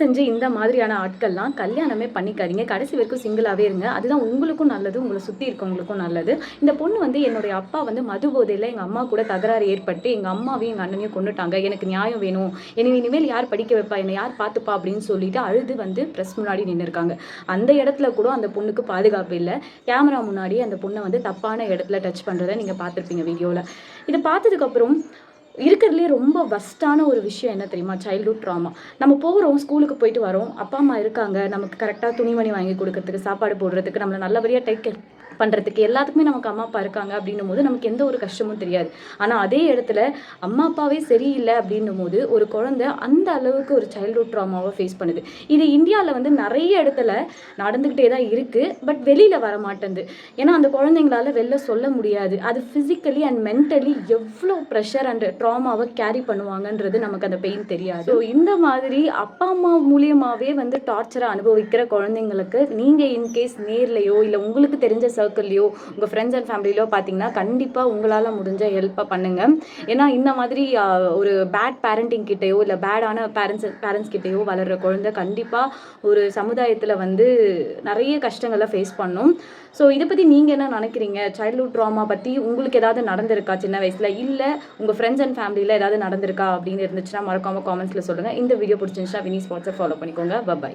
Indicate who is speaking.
Speaker 1: செஞ்சு இந்த மாதிரியான ஆட்கள்லாம் கல்யாணமே பண்ணிக்காதீங்க. கடைசி வரைக்கும் சிங்கிளாகவே இருங்க. அதுதான் உங்களுக்கும் நல்லது, உங்களை சுற்றி இருக்கவங்களுக்கும் நல்லது. இந்த பொண்ணு வந்து என்னுடைய அப்பா வந்து மது போதையில் எங்கள் அம்மா கூட தகராறு ஏற்பட்டு எங்கள் அம்மாவையும் எங்கள் அண்ணனையும் கொண்டுட்டாங்க. எனக்கு நியாயம் வேணும், என்னை இனிமேல் யார் படிக்க வைப்பா, என்னை யார் பார்த்துப்பா அப்படின்னு சொல்லிட்டு அழுது வந்து ப்ரெஸ் முன்னாடி நின்றுருக்காங்க. அந்த இடத்துல கூட அந்த பொண்ணுக்கு பாதுகாப்பு இல்லை. கேமரா முன்னாடி அந்த பொண்ணை வந்து தப்பான இடத்துல டச் பண்ணுறதை நீங்கள் பார்த்துருப்பீங்க வீடியோவில். இதை பார்த்ததுக்கப்புறம் இருக்கிறதுலே ரொம்ப வஸ்டான ஒரு விஷயம் என்ன தெரியுமா? Childhood drama. நம்ம போகிறோம், ஸ்கூலுக்கு போயிட்டு வரோம், அப்பா அம்மா இருக்காங்க, நமக்கு கரெக்டாக துணிமணி வாங்கி கொடுக்கறதுக்கு, சாப்பாடு போடுறதுக்கு, நம்மளை நல்லபடியாக டேக் கேர் பண்ணுறதுக்கு எல்லாத்துக்குமே நமக்கு அம்மா அப்பா இருக்காங்க அப்படின்னும் போது நமக்கு எந்த ஒரு கஷ்டமும் தெரியாது. ஆனால் அதே இடத்துல அம்மா அப்பாவே சரியில்லை அப்படின்னும் போது ஒரு குழந்தை அந்த அளவுக்கு ஒரு சைல்ட்ஹுட் ட்ராமாவை ஃபேஸ் பண்ணுது. இது இந்தியாவில் வந்து நிறைய இடத்துல நடந்துக்கிட்டே தான் இருக்குது. பட் வெளியில் வர மாட்டேங்குது. ஏன்னா அந்த குழந்தைங்களால வெளில சொல்ல முடியாது. அது ஃபிசிக்கலி அண்ட் மென்டலி எவ்வளோ ப்ரெஷர் அண்ட் ட்ராமாவை கேரி பண்ணுவாங்கன்றது நமக்கு அந்த பெயின் தெரியாது. ஸோ இந்த மாதிரி அப்பா அம்மா மூலியமாகவே வந்து டார்ச்சரை அனுபவிக்கிற குழந்தைங்களுக்கு நீங்கள் இன்கேஸ் நேர்லையோ இல்லை உங்களுக்கு தெரிஞ்ச சர்க்கிள்லையோ உங்கள் ஃப்ரெண்ட்ஸ் அண்ட் ஃபேமிலியிலோ பார்த்தீங்கன்னா கண்டிப்பாக உங்களால் முடிஞ்ச ஹெல்ப்பை பண்ணுங்கள். ஏன்னா இந்த மாதிரி ஒரு பேட் பேரண்டிங் கிட்டேயோ இல்லை பேடான பேரண்ட்ஸ் கிட்டேயோ வளர்கிற குழந்தை கண்டிப்பாக ஒரு சமுதாயத்தில் வந்து நிறைய கஷ்டங்களை ஃபேஸ் பண்ணும். ஸோ இதை பற்றி நீங்கள் என்ன நினைக்கிறீங்க? சைல்ட்ஹுட் ட்ராமா பற்றி உங்களுக்கு ஏதாவது நடந்திருக்கா சின்ன வயசில்? இல்லை உங்கள் ஃப்ரெண்ட்ஸ் அண்ட் ஃபேமிலியில் ஏதாவது நடந்திருக்கா அப்படின்னு இருந்துச்சுன்னா மறக்காமல் காமெண்ட்ஸில் சொல்லுங்கள். இந்த வீடியோ பிடிச்சிருந்துச்சுன்னா வினீஸ் வாட்ஸ்அப் ஃபாலோ பண்ணிக்கோங்க. பை.